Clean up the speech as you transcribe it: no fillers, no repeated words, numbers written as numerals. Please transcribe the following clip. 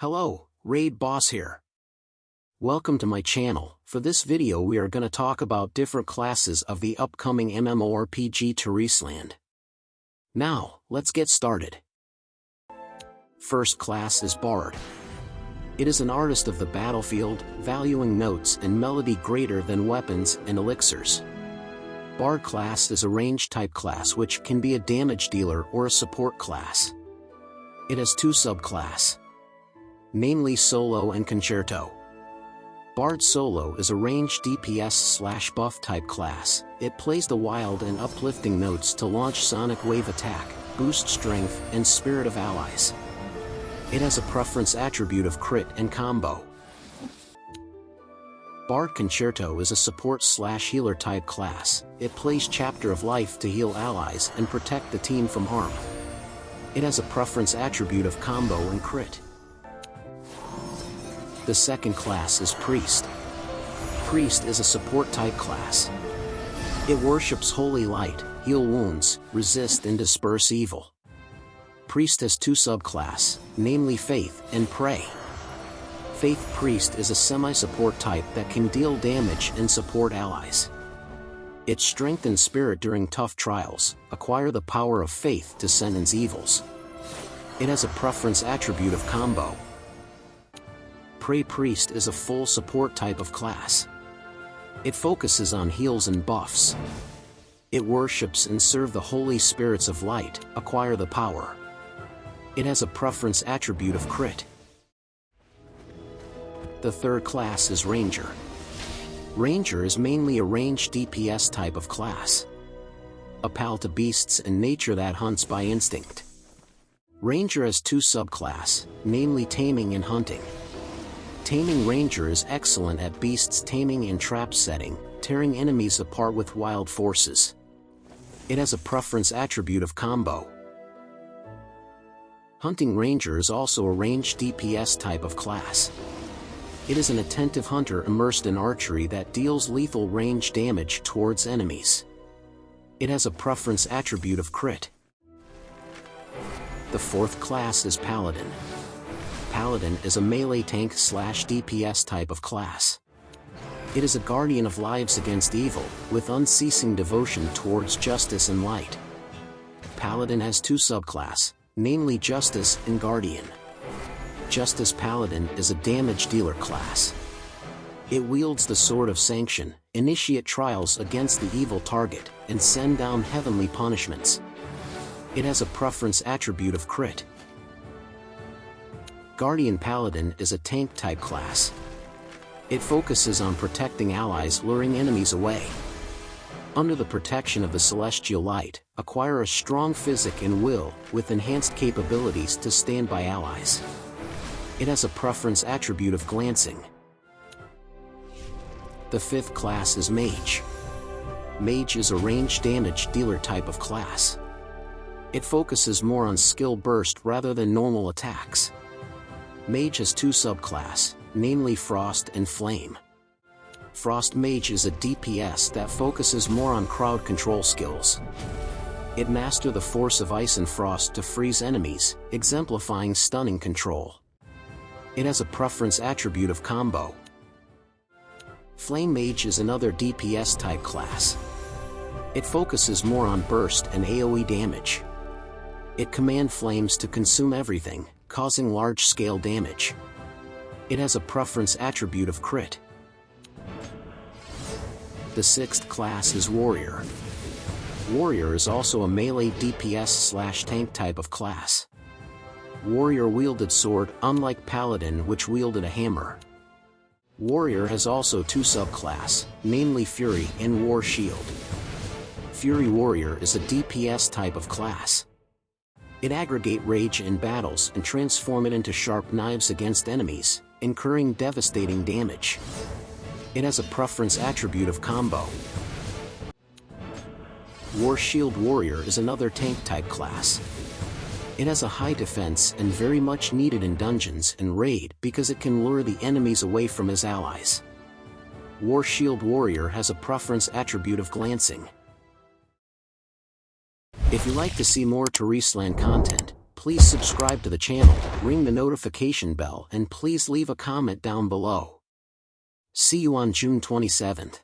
Hello, Raid Boss here. Welcome to my channel. For this video we are going to talk about different classes of the upcoming MMORPG Tarisland. Now, let's get started. First class is Bard. It is an artist of the battlefield, valuing notes and melody greater than weapons and elixirs. Bard class is a range type class which can be a damage dealer or a support class. It has two subclasses, namely Solo and Concerto. Bard Solo is a range DPS/buff type class. It plays the wild and uplifting notes to launch sonic wave attack, boost strength and spirit of allies. It has a preference attribute of crit and combo. Bard Concerto is a support/healer type class. It plays Chapter of Life to heal allies and protect the team from harm. It has a preference attribute of combo and crit. The second class is Priest. Priest is a support type class. It worships holy light, heal wounds, resist and disperse evil. Priest has two subclasses, namely Faith and Pray. Faith Priest is a semi-support type that can deal damage and support allies. Its strength and spirit during tough trials acquire the power of faith to sentence evils. It has a preference attribute of combo. Pray Priest is a full support type of class. It focuses on heals and buffs. It worships and serves the holy spirits of light, acquire the power. It has a preference attribute of crit. The third class is Ranger. Ranger is mainly a range DPS type of class. A pal to beasts and nature that hunts by instinct. Ranger has two subclasses, namely Taming and Hunting. Taming Ranger is excellent at beasts taming and trap setting, tearing enemies apart with wild forces. It has a preference attribute of combo. Hunting Ranger is also a range DPS type of class. It is an attentive hunter immersed in archery that deals lethal range damage towards enemies. It has a preference attribute of crit. The fourth class is Paladin. Paladin is a melee tank/DPS type of class. It is a guardian of lives against evil, with unceasing devotion towards justice and light. Paladin has two subclasses, namely Justice and Guardian. Justice Paladin is a damage dealer class. It wields the Sword of Sanction, initiate trials against the evil target, and send down heavenly punishments. It has a preference attribute of crit. Guardian Paladin is a tank type class. It focuses on protecting allies, luring enemies away. Under the protection of the celestial light, acquire a strong physique and will, with enhanced capabilities to stand by allies. It has a preference attribute of glancing. The fifth class is Mage. Mage is a range damage dealer type of class. It focuses more on skill burst rather than normal attacks. Mage has two subclasses, namely Frost and Flame. Frost Mage is a DPS that focuses more on crowd control skills. It masters the force of ice and frost to freeze enemies, exemplifying stunning control. It has a preference attribute of combo. Flame Mage is another DPS type class. It focuses more on burst and AoE damage. It commands flames to consume everything, causing large-scale damage. It has a preference attribute of crit. The sixth class is Warrior. Warrior is also a melee DPS/tank type of class. Warrior wielded sword, unlike Paladin which wielded a hammer. Warrior has also two subclasses, namely Fury and War Shield. Fury Warrior is a DPS type of class. It aggregate rage in battles and transform it into sharp knives against enemies, incurring devastating damage. It has a preference attribute of combo. War Shield Warrior is another tank type class. It has a high defense and very much needed in dungeons and raid because it can lure the enemies away from his allies. War Shield Warrior has a preference attribute of glancing. If you like to see more Tarisland content, Please subscribe to the channel, ring the notification bell, and please leave a comment down below. See you on June 27th.